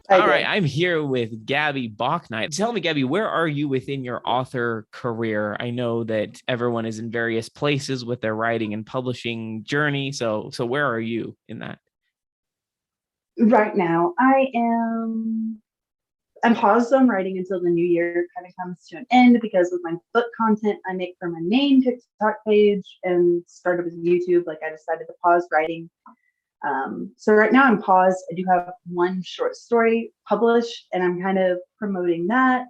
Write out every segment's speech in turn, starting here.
I All right, did. I'm here with Gabby Bocknite. Tell me, Gabby, where are you within your author career? I know that everyone is in various places with their writing and publishing journey. So where are you in that? Right now, I'm paused on writing until the new year kind of comes to an end because with my book content I make for my main TikTok page and started with YouTube, like I decided to pause writing. So right now I'm paused. I do have one short story published, and I'm kind of promoting that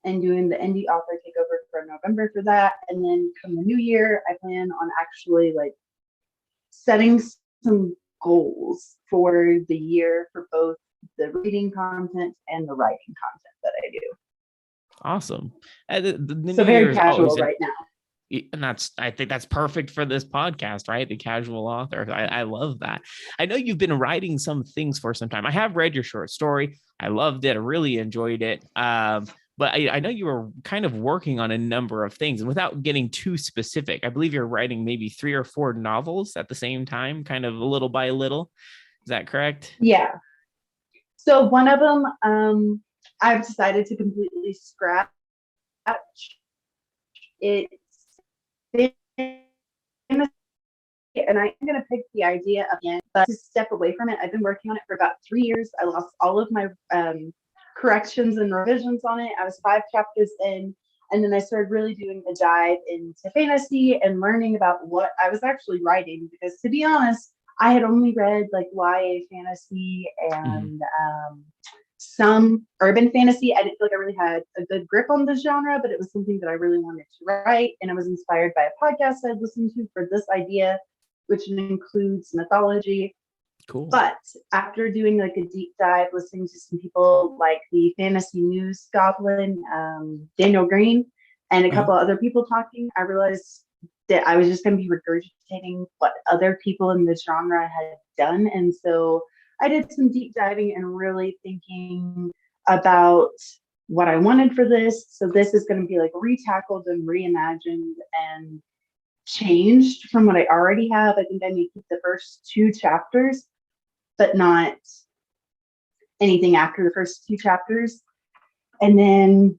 and doing the indie author takeover for November for that. And then come the new year, I plan on actually like setting some goals for the year for both the reading content and the writing content that I do. Awesome. The So new year very is casual always an right now. and I think that's perfect for this podcast, right? The casual author. I love that. I know you've been writing some things for some time. I have read your short story. I loved it. I really enjoyed it. But I know you were kind of working on a number of things, and without getting too specific, I believe you're writing maybe 3 or 4 novels at the same time, kind of a little by little. Is that correct? Yeah. So one of them, I've decided to completely scratch. It's and I'm going to pick the idea again, but to step away from it. I've been working on it for about 3 years. I lost all of my corrections and revisions on it. I was 5 chapters in, and then I started really doing a dive into fantasy and learning about what I was actually writing. Because to be honest, I had only read like YA fantasy Mm-hmm. and some urban fantasy. I didn't feel like I really had a good grip on the genre, but it was something that I really wanted to write. And I was inspired by a podcast I'd listened to for this idea, which includes mythology. Cool. But after doing like a deep dive, listening to some people like the fantasy news goblin, Daniel Green, and a Uh-huh. couple other people talking, I realized that I was just going to be regurgitating what other people in the genre had done. And so I did some deep diving and really thinking about what I wanted for this. So this is going to be like retackled and reimagined and changed from what I already have. I think I need to keep the first 2 chapters, but not anything after the first 2 chapters. And then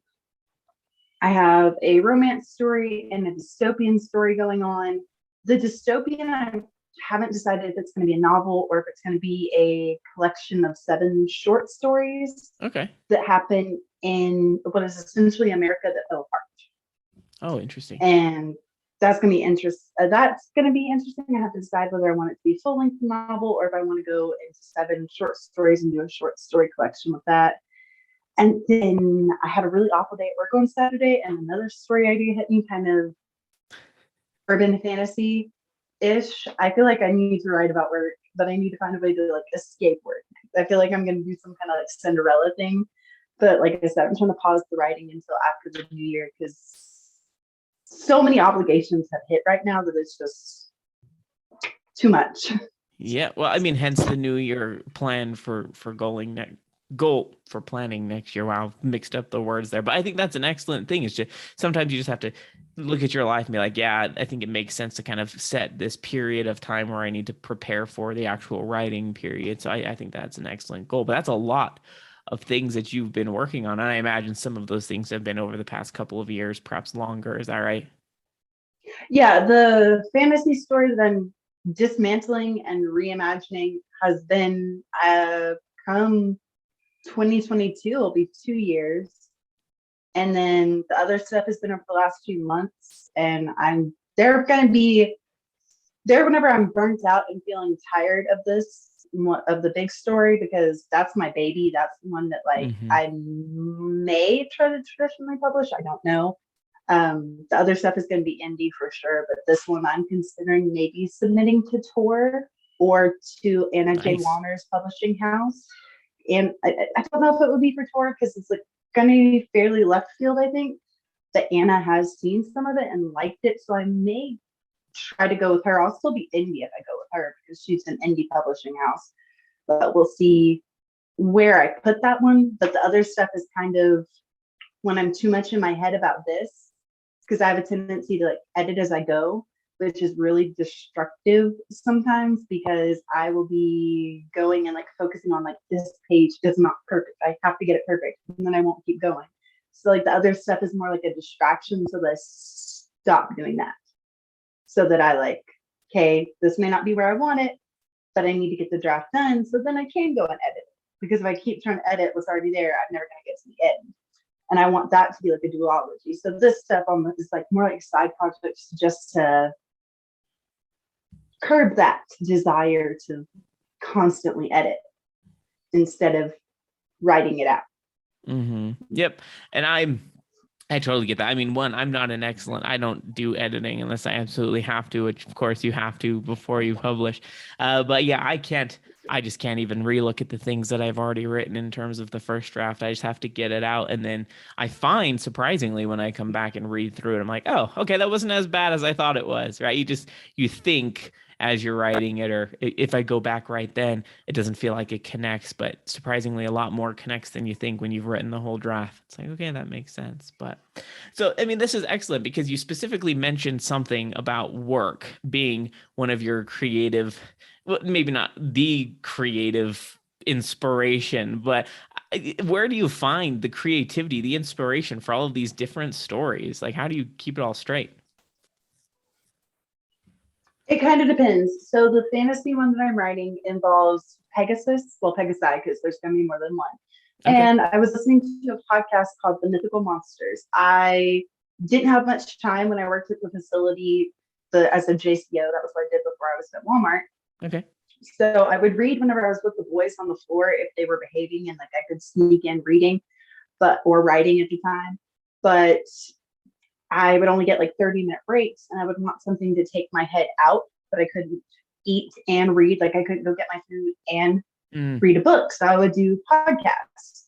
I have a romance story and a dystopian story going on. The dystopian, I haven't decided if it's going to be a novel or if it's going to be a collection of 7 short stories Okay. that happen in what is essentially America that fell apart. Oh, interesting. And that's going to be interesting. I have to decide whether I want it to be a full length novel or if I want to go into 7 short stories and do a short story collection with that. And then I had a really awful day at work on Saturday, and another story idea hit me, kind of urban fantasy ish. I feel like I need to write about work, but I need to find a way to like escape work. I feel like I'm going to do some kind of like Cinderella thing. But like I said, I'm trying to pause the writing until after the new year because so many obligations have hit right now that it's just too much. Yeah, well, I mean, hence the new year plan for going next goal for planning next year. Wow, mixed up the words there, but I think that's an excellent thing. Is just sometimes you just have to look at your life and be like, yeah, I think it makes sense to kind of set this period of time where I need to prepare for the actual writing period. So I think that's an excellent goal, but that's a lot of things that you've been working on, and I imagine some of those things have been over the past couple of years, perhaps longer. Is that right? Yeah, the fantasy story that I'm dismantling and reimagining has been come 2022 will be 2 years, and then the other stuff has been over the last few months, and I'm they're going to be there whenever I'm burnt out and feeling tired of this of the big story, because that's my baby. That's the one that like Mm-hmm. I may try to traditionally publish. I don't know. The other stuff is going to be indie for sure, but this one I'm considering maybe submitting to Tor or to Anna J. Nice. Warner's publishing house. And I don't know if it would be for Tor because it's like going to be fairly left field, I think. But Anna has seen some of it and liked it, so I may try to go with her. I'll still be indie if I go with her because she's an indie publishing house. But we'll see where I put that one. But the other stuff is kind of when I'm too much in my head about this, because I have a tendency to like edit as I go. which is really destructive sometimes because I will be going and like focusing on like this page is not perfect. I have to get it perfect, and then I won't keep going. So like the other stuff is more like a distraction, so that I stop doing that. So that I like, okay, this may not be where I want it, but I need to get the draft done so then I can go and edit it. Because if I keep trying to edit what's already there, I'm never going to get to the end. And I want that to be like a duology. So this stuff is like more like side projects just to curb that desire to constantly edit instead of writing it out. Mm-hmm. Yep. And I totally get that. I mean, one, I'm not an excellent, I don't do editing unless I absolutely have to, which of course you have to before you publish. But yeah, I just can't even relook at the things that I've already written in terms of the first draft. I just have to get it out. And then I find, surprisingly, when I come back and read through it, I'm like, oh, okay, that wasn't as bad as I thought it was, right? You think as you're writing it, or if I go back right then, it doesn't feel like it connects, but surprisingly a lot more connects than you think when you've written the whole draft. It's like, okay, that makes sense. But so, I mean, this is excellent because you specifically mentioned something about work being one of your creative, well, maybe not the creative inspiration, but where do you find the creativity, the inspiration for all of these different stories? Like, how do you keep it all straight? It kind of depends. So the fantasy one that I'm writing involves Pegasus, well, Pegasi, because there's going to be more than one. Okay. And I was listening to a podcast called The Mythical Monsters. I didn't have much time when I worked at the facility as a JCO. That was what I did before I was at Walmart. Okay. So I would read whenever I was with the boys on the floor if they were behaving and like I could sneak in reading, or writing at the time. But I would only get like 30-minute breaks and I would want something to take my head out, but I couldn't eat and read. Like I couldn't go get my food and read a book. So I would do podcasts.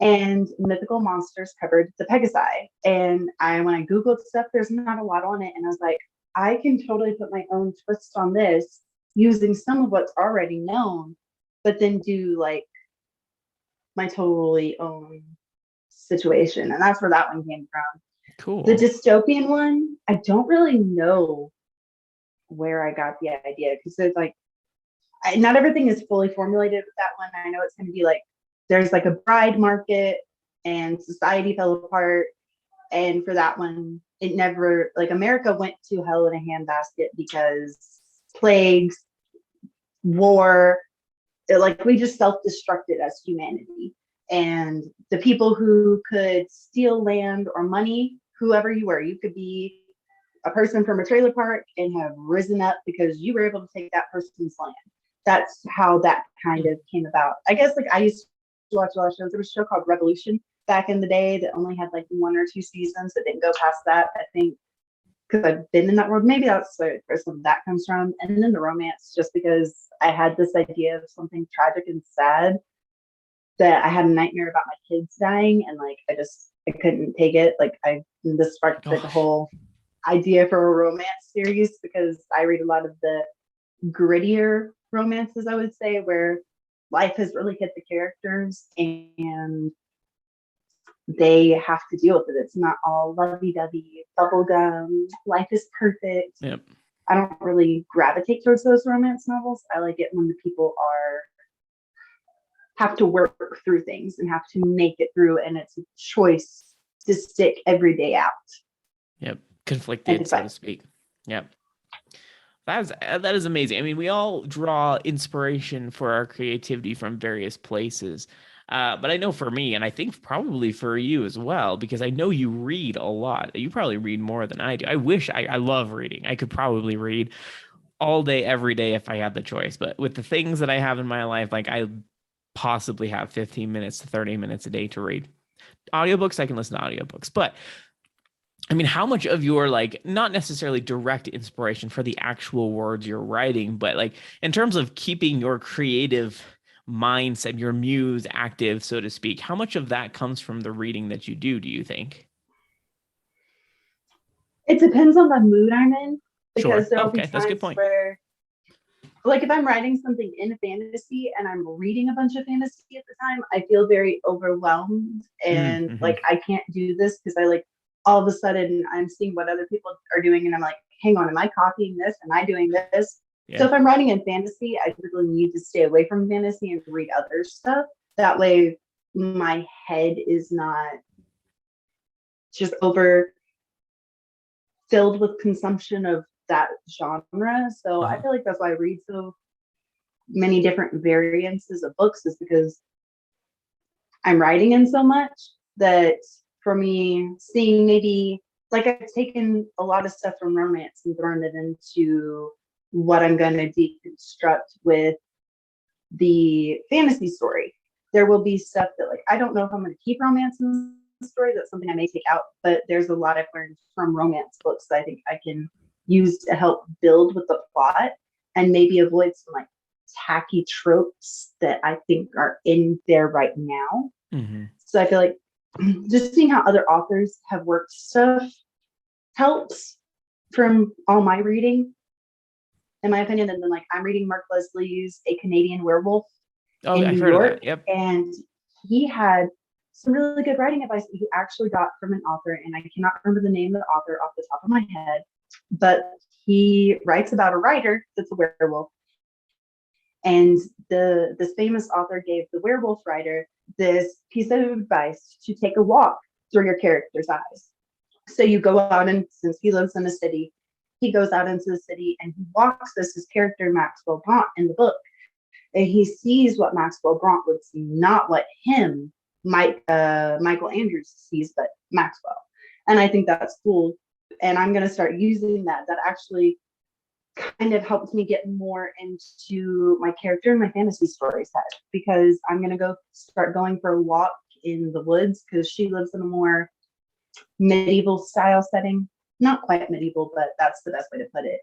And Mythical Monsters covered the Pegasi. And when I Googled stuff, there's not a lot on it. And I was like, I can totally put my own twist on this using some of what's already known, but then do like my totally own situation. And that's where that one came from. Cool. The dystopian one, I don't really know where I got the idea because it's like not everything is fully formulated with that one. I know it's going to be like there's like a bride market and society fell apart. And for that one, it never, like America went to hell in a handbasket because plagues, war, like we just self-destructed as humanity. And the people who could steal land or money, whoever you were, you could be a person from a trailer park and have risen up because you were able to take that person's land. That's how that kind of came about. I guess like I used to watch a lot of shows. There was a show called Revolution back in the day that only had like 1 or 2 seasons that didn't go past that. I think because I've been in that world, maybe that's where some of that comes from. And then the romance, just because I had this idea of something tragic and sad that I had a nightmare about my kids dying, and like I couldn't take it. Like this sparked like a whole idea for a romance series because I read a lot of the grittier romances, I would say, where life has really hit the characters and they have to deal with it. It's not all lovey-dovey, bubblegum, life is perfect. Yep. I don't really gravitate towards those romance novels. I like it when the people have to work through things and have to make it through, and it's a choice to stick every day out. Yep. Conflicted, so to speak. Yep. That is amazing. I mean, we all draw inspiration for our creativity from various places. But I know for me, and I think probably for you as well, because I know you read a lot. You probably read more than I do. I love reading. I could probably read all day, every day if I had the choice. But with the things that I have in my life, like I possibly have 15 minutes to 30 minutes a day to read. Audiobooks, I can listen to audiobooks. But I mean, how much of your like not necessarily direct inspiration for the actual words you're writing, but like in terms of keeping your creative mindset, your muse active, so to speak, how much of that comes from the reading that you do you think? It depends on the mood I'm in, because Sure. there'll be Okay, that's a good times point. where, like, if I'm writing something in fantasy and I'm reading a bunch of fantasy at the time, I feel very overwhelmed and Mm-hmm. like I can't do this because I like all of a sudden I'm seeing what other people are doing and I'm like, hang on, am I copying this? Am I doing this? Yeah. So if I'm writing in fantasy, I really need to stay away from fantasy and read other stuff. That way my head is not just over filled with consumption of that genre. So I feel like that's why I read so many different variances of books, is because I'm writing in so much that for me, seeing maybe like I've taken a lot of stuff from romance and thrown it into what I'm going to deconstruct with the fantasy story. There will be stuff that like I don't know if I'm going to keep romance in the story. That's something I may take out, but there's a lot I've learned from romance books that I think I can use to help build with the plot and maybe avoid some like tacky tropes that I think are in there right now. Mm-hmm. So I feel like just seeing how other authors have worked stuff helps from all my reading, in my opinion. And then like I'm reading Mark Leslie's A Canadian Werewolf in I've New heard York, of that. Yep. and he had some really good writing advice that he actually got from an author, and I cannot remember the name of the author off the top of my head, but he writes about a writer that's a werewolf. And this famous author gave the werewolf writer this piece of advice to take a walk through your character's eyes. So you go out, and since he lives in a city, he goes out into the city and he walks as his character Maxwell Bront in the book. And he sees what Maxwell Bront would see, not what Michael Andrews sees, but Maxwell. And I think that's cool. And I'm going to start using that. That actually kind of helps me get more into my character and my fantasy story set, because I'm going to start going for a walk in the woods, because she lives in a more medieval style setting. Not quite medieval, but that's the best way to put it.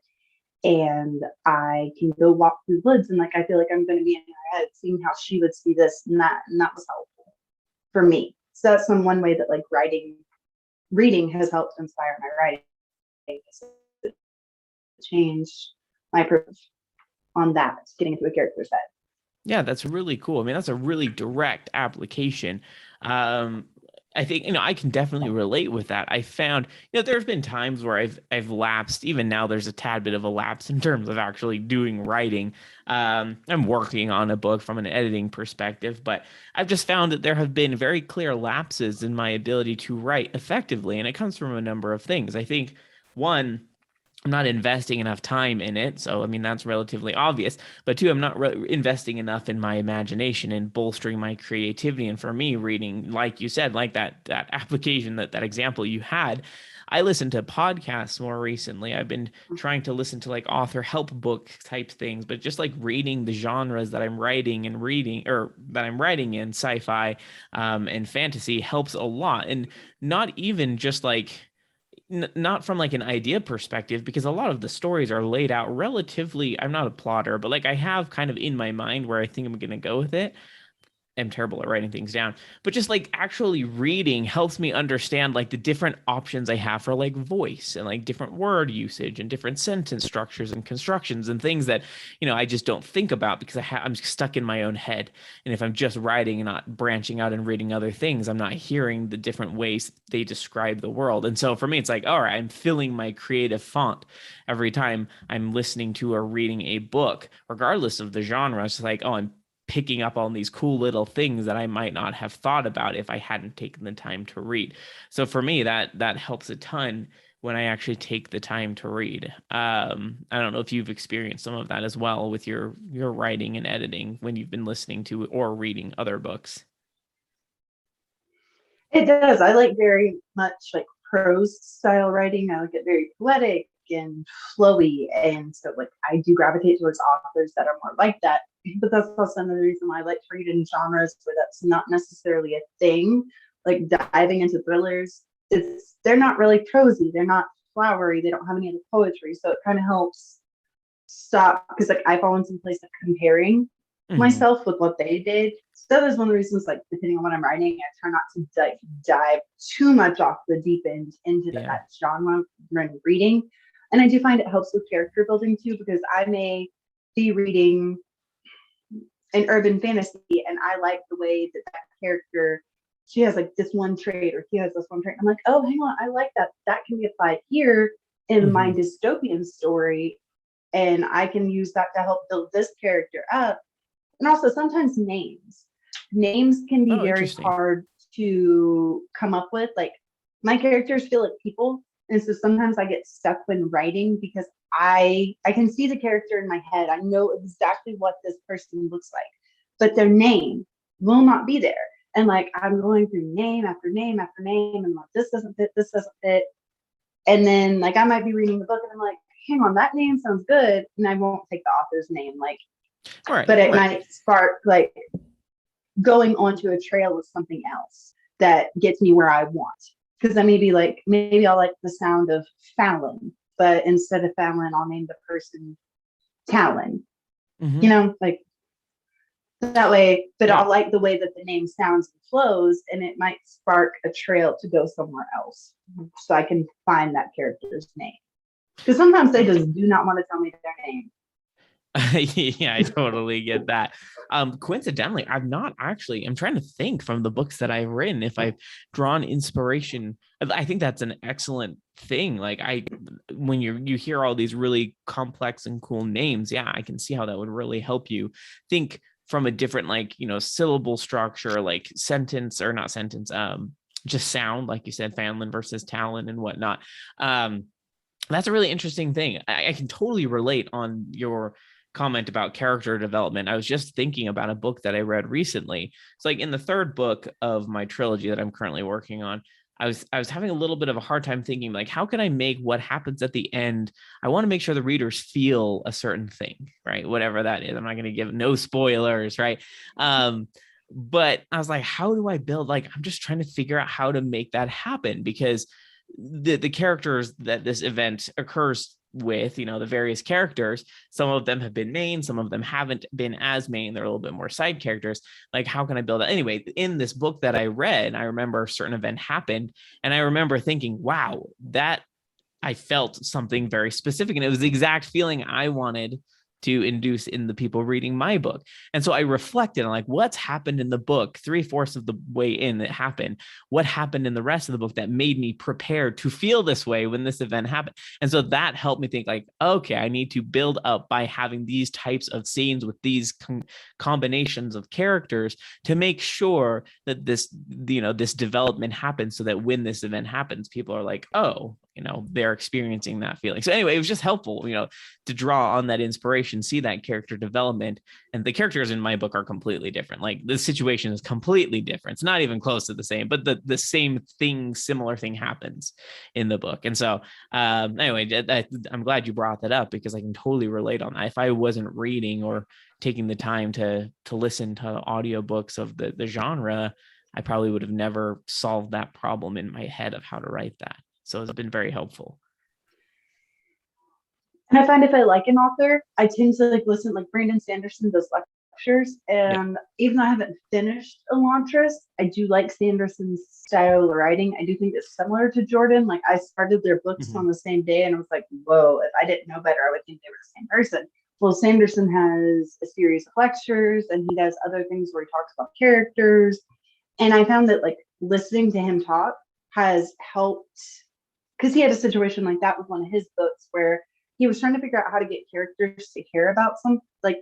And I can go walk through the woods, and like I feel like I'm going to be in her head, seeing how she would see this and that was helpful for me. So that's one way that like reading has helped inspire my writing, change my approach on that, getting into a character's head. Yeah, that's really cool. I mean, that's a really direct application. I think, I can definitely relate with that. I found, there's been times where I've lapsed. Even now, there's a tad bit of a lapse in terms of actually doing writing. I'm working on a book from an editing perspective, but I've just found that there have been very clear lapses in my ability to write effectively, and it comes from a number of things. I think one, I'm not investing enough time in it. So, I mean, that's relatively obvious. But two, I'm not investing enough in my imagination and bolstering my creativity. And for me, reading, like you said, like that application, that example you had, I listened to podcasts more recently. I've been trying to listen to like author help book type things, but just like reading the genres that I'm writing and reading, or that I'm writing in sci-fi and fantasy, helps a lot. And not even just like, not from like an idea perspective, because a lot of the stories are laid out relatively. I'm not a plotter, but like I have kind of in my mind where I think I'm going to go with it. I'm terrible at writing things down, but just like actually reading helps me understand like the different options I have for like voice and like different word usage and different sentence structures and constructions and things that, I just don't think about, because I'm stuck in my own head. And if I'm just writing and not branching out and reading other things, I'm not hearing the different ways they describe the world. And so for me, it's like, all right, I'm filling my creative font every time I'm listening to or reading a book, regardless of the genre. It's like, oh, I'm picking up on these cool little things that I might not have thought about if I hadn't taken the time to read. So for me, that helps a ton when I actually take the time to read. I don't know if you've experienced some of that as well with your writing and editing when you've been listening to or reading other books. It does. I like very much like prose style writing. I like it very poetic and flowy. And so like I do gravitate towards authors that are more like that. But that's also another reason why I like to read in genres where that's not necessarily a thing. Like diving into thrillers, they're not really prosy, they're not flowery, they don't have any of the poetry. So it kind of helps stop, because like I fall into some place of comparing myself with what they did. So that is one of the reasons, like depending on what I'm writing, I try not to dive too much off the deep end into that genre when reading. And I do find it helps with character building too, because I may be reading an urban fantasy and I like the way that character, she has like this one trait or he has this one trait. I'm like, oh, hang on, I like that. That can be applied here. in my dystopian story, and I can use that to help build this character up. And also sometimes names can be very hard to come up with. Like my characters feel like people, and so sometimes I get stuck when writing because I can see the character in my head. I know exactly what this person looks like, but their name will not be there. And like I'm going through name after name after name, and like this doesn't fit, this doesn't fit. And then like I might be reading the book and I'm like, hang on, that name sounds good, and I won't take the author's name. Like, but it might spark like going onto a trail of something else that gets me where I want. Because I maybe I'll like the sound of Fallon, but instead of Fallon, I'll name the person Talon. You know, like that way, but I'll like the way that the name sounds and flows, and it might spark a trail to go somewhere else. So I can find that character's name. Because sometimes they just do not want to tell me their name. Yeah, I totally get that. Coincidentally, I'm trying to think from the books that I've written if I've drawn inspiration. I think that's an excellent thing. Like when you hear all these really complex and cool names, yeah, I can see how that would really help you think from a different, like, syllable structure, like sentence or not sentence, just sound, like you said, Fanlin versus Talon and whatnot. That's a really interesting thing. I can totally relate on your comment about character development. I was just thinking about a book that I read recently. It's like in the third book of my trilogy that I'm currently working on, I was having a little bit of a hard time thinking, like, how can I make what happens at the end? I want to make sure the readers feel a certain thing, right? Whatever that is. I'm not going to give no spoilers, right? But I was like, how do I build? Like, I'm just trying to figure out how to make that happen, because the characters that this event occurs with, the various characters, some of them have been main, some of them haven't been as main, they're a little bit more side characters. Like, how can I build that? Anyway, in this book that I read, I remember a certain event happened, and I remember thinking, wow, that I felt something very specific, and it was the exact feeling I wanted to induce in the people reading my book. And so I reflected on, like, what's happened in the book 3/4 of the way in it happened, what happened in the rest of the book that made me prepared to feel this way when this event happened. And so that helped me think, like, okay, I need to build up by having these types of scenes with these combinations of characters to make sure that this development happens, so that when this event happens, people are like, oh, they're experiencing that feeling. So anyway, it was just helpful, to draw on that inspiration, see that character development. And the characters in my book are completely different. Like, the situation is completely different. It's not even close to the same, but the same thing, similar thing happens in the book. And so anyway, I'm glad you brought that up, because I can totally relate on that. If I wasn't reading or taking the time to listen to audiobooks of the genre, I probably would have never solved that problem in my head of how to write that. So it's been very helpful. And I find if I like an author, I tend to like listen, like Brandon Sanderson does lectures. And even though I haven't finished Elantris, I do like Sanderson's style of writing. I do think it's similar to Jordan. Like, I started their books on the same day, and I was like, whoa, if I didn't know better, I would think they were the same person. Well, Sanderson has a series of lectures, and he does other things where he talks about characters. And I found that like listening to him talk has helped, because he had a situation like that with one of his books where he was trying to figure out how to get characters to care about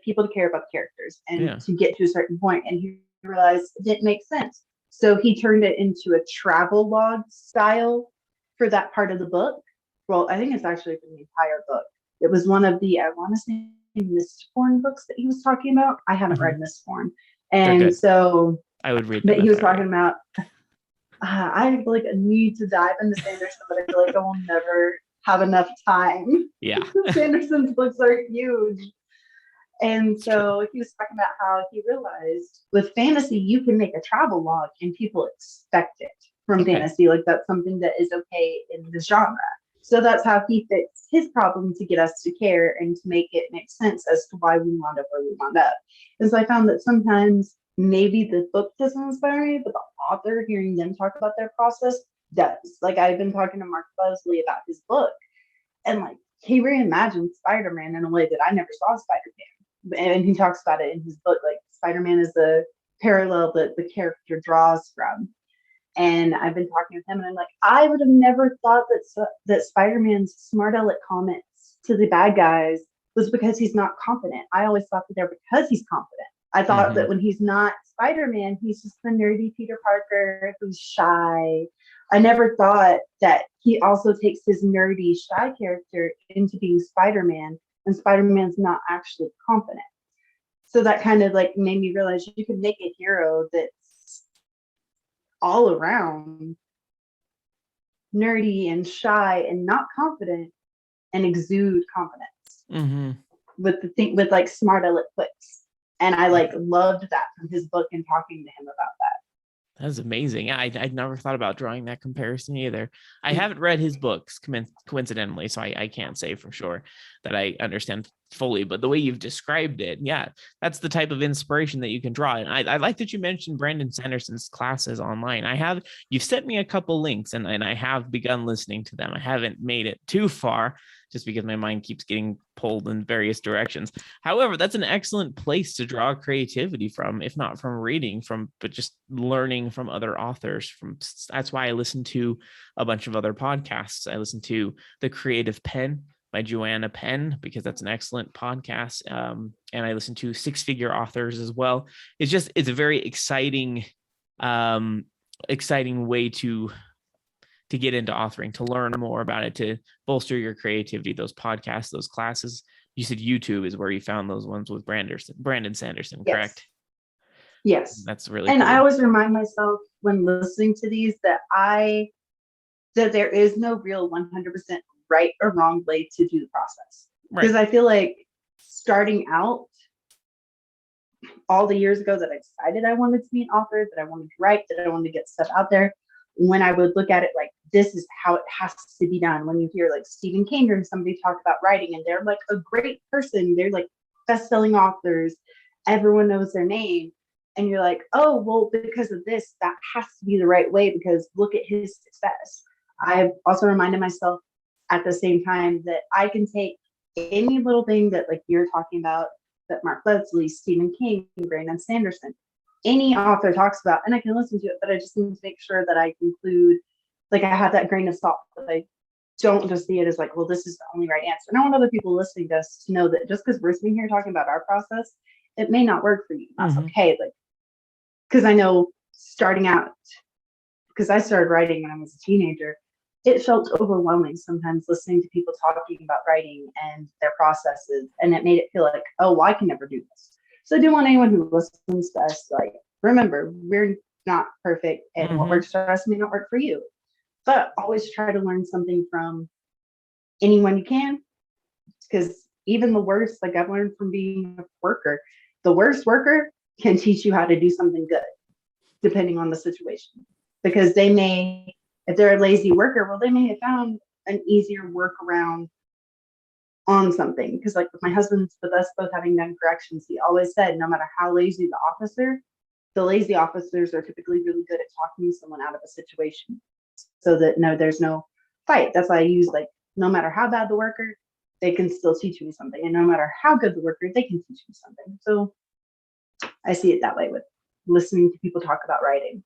people to care about characters and to get to a certain point. And he realized it didn't make sense. So he turned it into a travel log style for that part of the book. Well, I think it's actually for the entire book. It was one of the, I want to say, Mistborn books that he was talking about. I haven't read Mistborn. And so I would read them. But he was talking about, I like need to dive into Sanderson, but I feel like I will never have enough time. Yeah. Sanderson's books are huge. And so he was talking about how he realized with fantasy, you can make a travel log and people expect it from fantasy. Like, that's something that is okay in the genre. So that's how he fixed his problem to get us to care and to make it make sense as to why we wound up where we wound up. And so I found that sometimes maybe the book doesn't inspire me, but the author, hearing them talk about their process, does. Like, I've been talking to Mark Buzzley about his book, and like, he reimagined Spider-Man in a way that I never saw Spider-Man. And he talks about it in his book. Like, Spider-Man is the parallel that the character draws from. And I've been talking with him, and I'm like, I would have never thought that Spider-Man's smart aleck comments to the bad guys was because he's not confident. I always thought that they're because he's confident. I thought that when he's not Spider-Man, he's just the nerdy Peter Parker who's shy. I never thought that he also takes his nerdy, shy character into being Spider-Man, and Spider-Man's not actually confident. So that kind of like made me realize you can make a hero that's all around nerdy and shy and not confident and exude confidence with like smart aleck quips. And I like loved that from his book and talking to him about that. That's amazing. I'd never thought about drawing that comparison either. I haven't read his books coincidentally, so I can't say for sure that I understand fully, but the way you've described it, yeah, that's the type of inspiration that you can draw. And I like that you mentioned Brandon Sanderson's classes online. You've sent me a couple links and I have begun listening to them. I haven't made it too far just because my mind keeps getting pulled in various directions. However, that's an excellent place to draw creativity from, if not from reading, but just learning from other authors. That's why I listen to a bunch of other podcasts. I listen to The Creative Pen by Joanna Penn, because that's an excellent podcast. And I listen to Six Figure Authors as well. It's a very exciting way to get into authoring, to learn more about it, to bolster your creativity. Those podcasts, those classes. You said YouTube is where you found those ones with Brandon Sanderson, correct? Yes. That's really and cool. I always remind myself when listening to these that there is no real 100% right or wrong way to do the process. Because I feel like starting out, all the years ago that I decided I wanted to be an author, that I wanted to write, that I wanted to get stuff out there, when I would look at it like, this is how it has to be done. When you hear like Stephen King or somebody talk about writing and they're like a great person, they're like best-selling authors, everyone knows their name. And you're like, oh, well, because of this, that has to be the right way because look at his success. I've also reminded myself at the same time that I can take any little thing that like you're talking about, that Mark Leslie, Stephen King, Brandon Sanderson, any author talks about, and I can listen to it, but I just need to make sure that I include, like I have that grain of salt, that I don't just see it as like, well, this is the only right answer. And I want other people listening to us to know that just because we're sitting here talking about our process, it may not work for you. That's okay. Like, because I know starting out, because I started writing when I was a teenager, it felt overwhelming sometimes listening to people talking about writing and their processes. And it made it feel like, oh, well, I can never do this. So I do want anyone who listens to us, like, remember, we're not perfect and what works for us may not work for you. But always try to learn something from anyone you can. Because even the worst, like I've learned from being a worker, the worst worker can teach you how to do something good, depending on the situation. Because they may, if they're a lazy worker, well, they may have found an easier workaround on something. Because like with my husband, with us both having done corrections, he always said, no matter how lazy the officer, the lazy officers are typically really good at talking someone out of a situation. So that there's no fight. That's why I use like, no matter how bad the worker, they can still teach me something. And no matter how good the worker, they can teach me something. So I see it that way with listening to people talk about writing.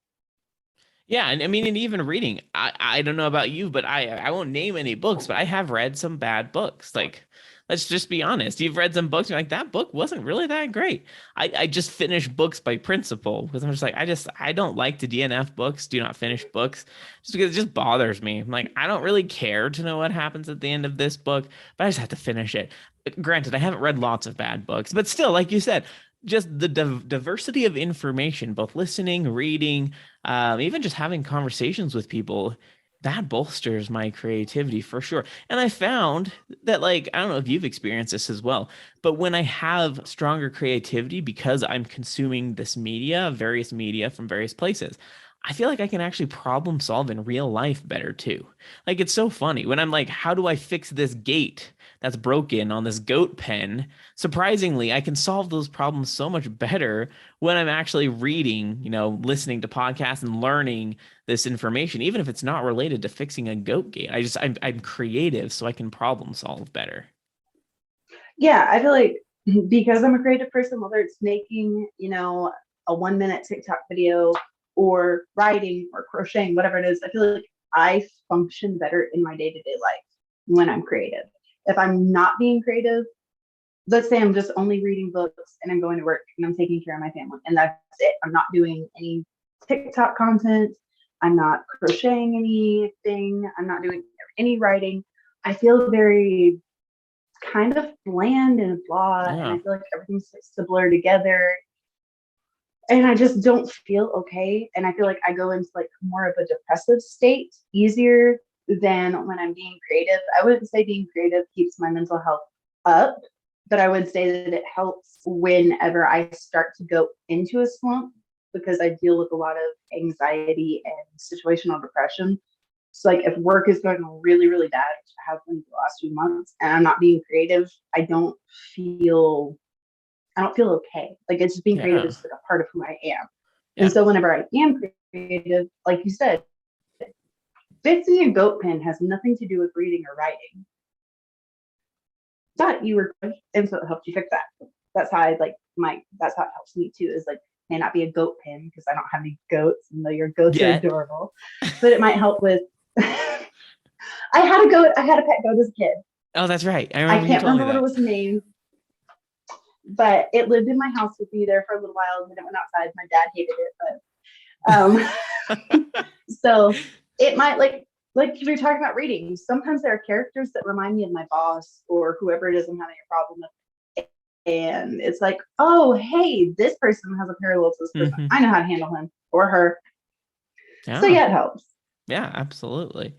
Yeah, and I mean, and even reading, I don't know about you, but I won't name any books, but I have read some bad books. Like, let's just be honest. You've read some books, you're like, that book wasn't really that great. I just finish books by principle because I'm just like, I don't like to DNF books, do not finish books, just because it just bothers me. I'm like, I don't really care to know what happens at the end of this book, but I just have to finish it. Granted, I haven't read lots of bad books, but still, like you said, just the diversity of information, both listening, reading, even just having conversations with people, that bolsters my creativity for sure. And I found that, like, I don't know if you've experienced this as well, but when I have stronger creativity because I'm consuming this various media from various places, I feel like I can actually problem solve in real life better too. Like, it's so funny when I'm like, how do I fix this gate that's broken on this goat pen? Surprisingly, I can solve those problems so much better when I'm actually reading, listening to podcasts and learning this information, even if it's not related to fixing a goat gate. I'm creative, so I can problem solve better. Yeah, I feel like because I'm a creative person, whether it's making, a 1-minute TikTok video or writing or crocheting, whatever it is, I feel like I function better in my day-to-day life when I'm creative. If I'm not being creative, let's say I'm just only reading books and I'm going to work and I'm taking care of my family and that's it. I'm not doing any TikTok content. I'm not crocheting anything. I'm not doing any writing. I feel very kind of bland and blah, and I feel like everything starts to blur together. And I just don't feel okay. And I feel like I go into like more of a depressive state easier than when I'm being creative. I wouldn't say being creative keeps my mental health up, but I would say that it helps whenever I start to go into a slump because I deal with a lot of anxiety and situational depression. So like if work is going really, really bad, which I have been for the last few months, and I'm not being creative, feel I don't feel okay. Like it's just being creative is like a part of who I am. Yeah. And so whenever I am creative, like you said, fixing a goat pen has nothing to do with reading or writing. But you were good, and so it helped you fix that. That's how that's how it helps me too, is like may not be a goat pen because I don't have any goats, even though your goats are adorable. But it might help with I had a goat, I had a pet goat as a kid. Oh, that's right. I can't remember what it was named. But it lived in my house with me there for a little while, and then it went outside. My dad hated it, but so it might like we were talking about reading. Sometimes there are characters that remind me of my boss or whoever it is I'm having a problem with, and it's like, oh, hey, this person has a parallel to this person. Mm-hmm. I know how to handle him or her. Yeah. So yeah, it helps. Yeah, absolutely.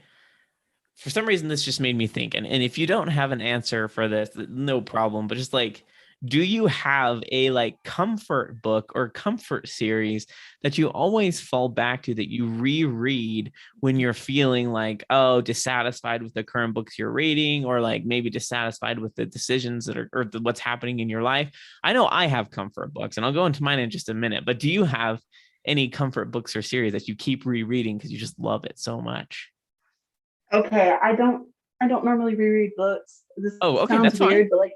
For some reason, this just made me think, and if you don't have an answer for this, no problem. But just like, do you have a like comfort book or comfort series that you always fall back to that you reread when you're feeling like, oh, dissatisfied with the current books you're reading, or like maybe dissatisfied with the decisions that are or what's happening in your life? I know I have comfort books, and I'll go into mine in just a minute. But do you have any comfort books or series that you keep rereading because you just love it so much? Okay, I don't normally reread books. This sounds that's weird, fine. but like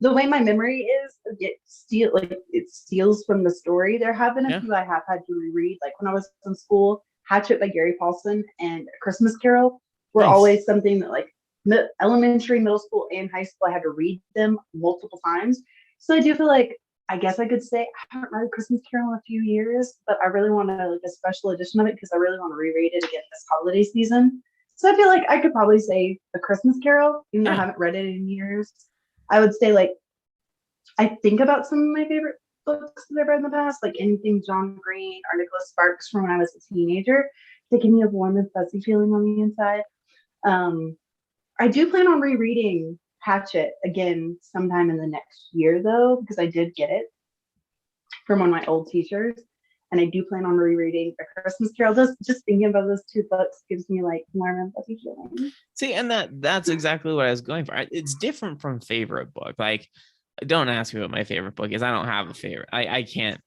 the way my memory is, it steals from the story. There have been a few I have had to reread. Like when I was in school, Hatchet by Gary Paulson and A Christmas Carol were always something that like elementary, middle school, and high school, I had to read them multiple times. So I do feel like I guess I could say I haven't read A Christmas Carol in a few years, but I really want to like a special edition of it because I really want to reread it again this holiday season. So I feel like I could probably say A Christmas Carol, even though I haven't read it in years. I would say like I think about some of my favorite books that I've read in the past, like anything John Green or Nicholas Sparks from when I was a teenager. They give me a warm and fuzzy feeling on the inside. I do plan on rereading Hatchet again sometime in the next year, though, because I did get it from one of my old teachers. And I do plan on rereading A Christmas Carol. Just thinking about those two books gives me like warm and fuzzy feeling. See, and that's exactly what I was going for. It's different from favorite book. Like, don't ask me what my favorite book is. I don't have a favorite. I can't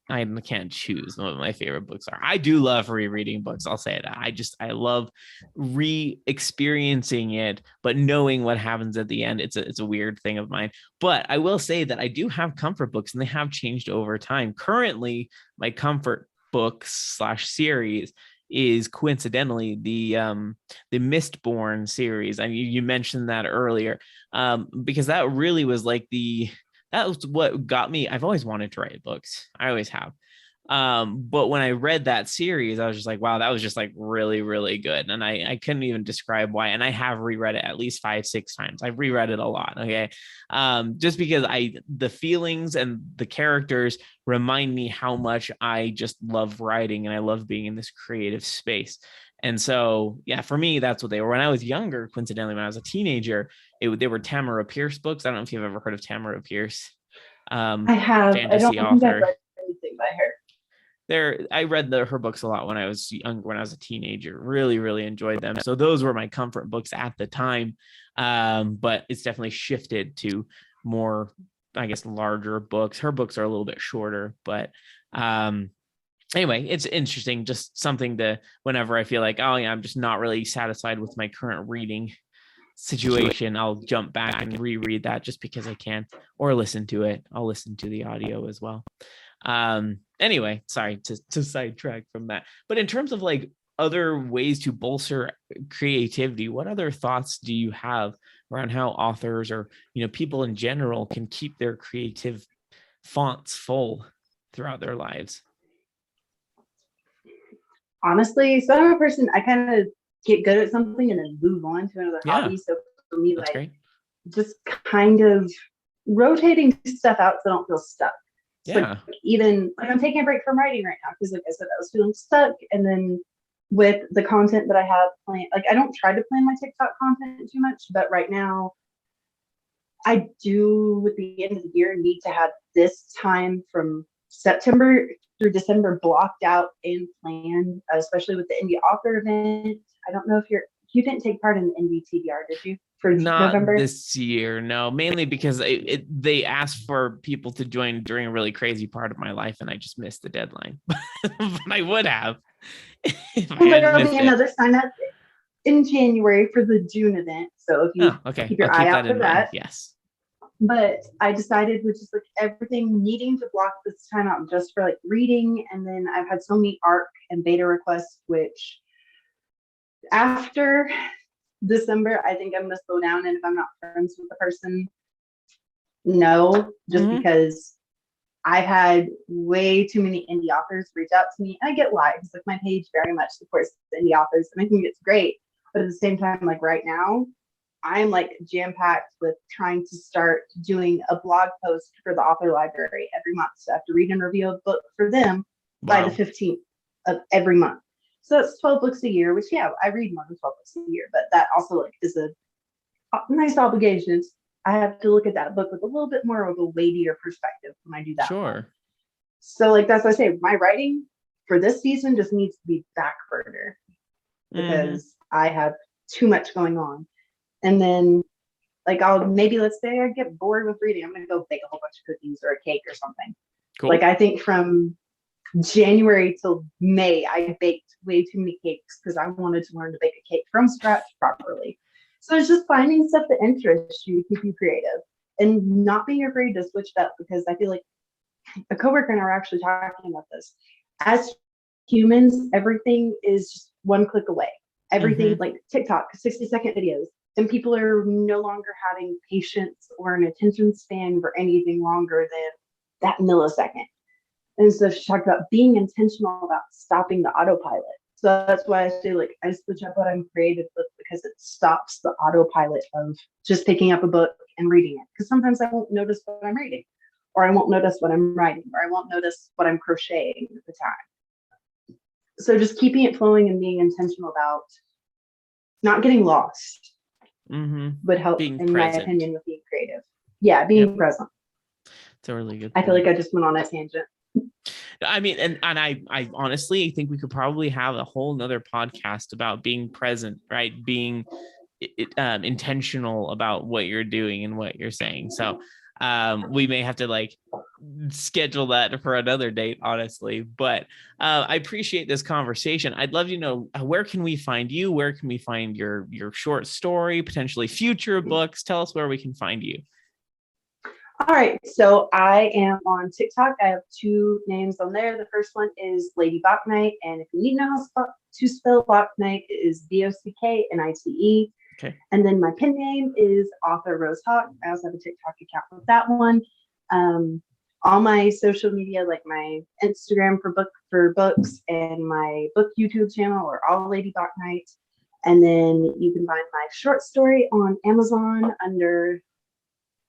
choose what my favorite books are. I do love rereading books. I'll say that. I love re-experiencing it, but knowing what happens at the end, it's a weird thing of mine. But I will say that I do have comfort books, and they have changed over time. Currently, my comfort books / series is coincidentally the Mistborn series. I mean, you mentioned that earlier, because that really was like that was what got me. I've always wanted to write books. I always have. But when I read that series, I was just like, wow, that was just like really, really good. And I couldn't even describe why. And I have reread it at least 5-6 times. I've reread it a lot. Okay. Just because the feelings and the characters remind me how much I just love writing and I love being in this creative space. And so, yeah, for me, that's what they were. When I was younger, coincidentally, when I was a teenager, they were Tamara Pierce books. I don't know if you've ever heard of Tamara Pierce. I have. Fantasy I don't think I've read anything by her. I read her books a lot when I was young, when I was a teenager. Really, really enjoyed them. So those were my comfort books at the time. But it's definitely shifted to more, I guess, larger books. Her books are a little bit shorter, but anyway, it's interesting. Just something to, whenever I feel like, oh yeah, I'm just not really satisfied with my current reading situation, I'll jump back and reread that just because I can, or listen to it. I'll listen to the audio as well. Anyway, sorry to sidetrack from that. But in terms of like other ways to bolster creativity, what other thoughts do you have around how authors or, people in general can keep their creative fonts full throughout their lives? Honestly, so I'm a person, I kind of get good at something and then move on to another Yeah, hobby. So for me, that's like great. just kind of rotating stuff out so I don't feel stuck. It's like Yeah. even like I'm taking a break from writing right now because like I said, I was feeling stuck. And then with the content that I have planned, like I don't try to plan my TikTok content too much, but right now I do with the end of the year need to have this time from September through December blocked out and planned, especially with the indie author event. I don't know if you didn't take part in the indie TBR, did you? For Not November? this year, no. Mainly because they asked for people to join during a really crazy part of my life, and I just missed the deadline. But I would have if I hadn't There'll be missed it. another sign up in January for the June event. So if you Oh, okay. keep I'll your eye keep out that for in mind. that. Yes. But I decided with just like everything needing to block this time out just for like reading. And then I've had so many ARC and beta requests, which after December, I think I'm gonna slow down. And if I'm not friends with the person, no, just Mm-hmm. because I've had way too many indie authors reach out to me. And I get why, because like my page very much supports the indie authors and I think it's great. But at the same time, like right now, I'm like jam-packed with trying to start doing a blog post for the author library every month. So I have to read and review a book for them by the Wow. 15th of every month. So that's 12 books a year, which yeah, I read more than 12 books a year, but that also like is a nice obligation. I have to look at that book with a little bit more of a weightier perspective when I do that one. Sure. So like that's what I say, my writing for this season just needs to be back burner Mm-hmm. because I have too much going on. And then like I'll maybe let's say I get bored with reading, I'm gonna go bake a whole bunch of cookies or a cake or something. Like Cool. I think from January till May, I baked way too many cakes because I wanted to learn to bake a cake from scratch properly. So it's just finding stuff that interests you to keep you creative and not being afraid to switch it up because I feel like a coworker and I were actually talking about this. As humans, everything is just one click away. Everything Mm-hmm. like TikTok, 60-second videos, and people are no longer having patience or an attention span for anything longer than that millisecond. And so she talked about being intentional about stopping the autopilot. So that's why I say like I switch up what I'm creative with because it stops the autopilot of just picking up a book and reading it. Because sometimes I won't notice what I'm reading, or I won't notice what I'm writing, or I won't notice what I'm crocheting at the time. So just keeping it flowing and being intentional about not getting lost Mm-hmm. would help, Being in my present. opinion, with being creative. Yeah, being Yep. present. It's a really good I feel like point. I just went on a tangent. I mean, and I honestly think we could probably have a whole nother podcast about being present, right? Being intentional about what you're doing and what you're saying. So we may have to like schedule that for another date, honestly. But I appreciate this conversation. I'd love to know where can we find you? Where can we find your short story, potentially future books? Tell us where we can find you. All right, so I am on TikTok. I have two names on there. The first one is Lady Bocknite, and if you need to know how to spell Bocknite, it is Bocknite. Okay. And then my pen name is Author Rose Hawk. I also have a TikTok account with that one. All my social media, like my Instagram for books and my book YouTube channel, are all Lady Bocknite. And then you can find my short story on Amazon under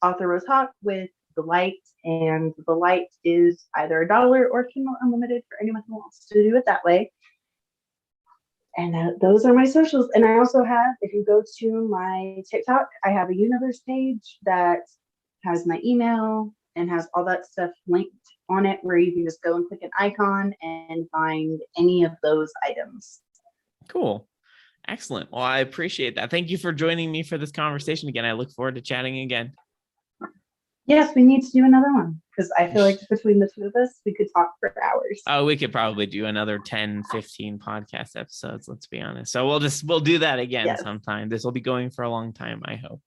Author Rose Hawk with the light, and the light is either $1 or Kindle Unlimited for anyone who wants to do it that way. And those are my socials. And I also have, if you go to my TikTok, I have a universe page that has my email and has all that stuff linked on it where you can just go and click an icon and find any of those items. Cool. Excellent. Well, I appreciate that. Thank you for joining me for this conversation again. I look forward to chatting again. Yes, we need to do another one because I feel like between the two of us, we could talk for hours. Oh, we could probably do another 10, 15 podcast episodes, let's be honest. So we'll do that again sometime. This will be going for a long time, I hope.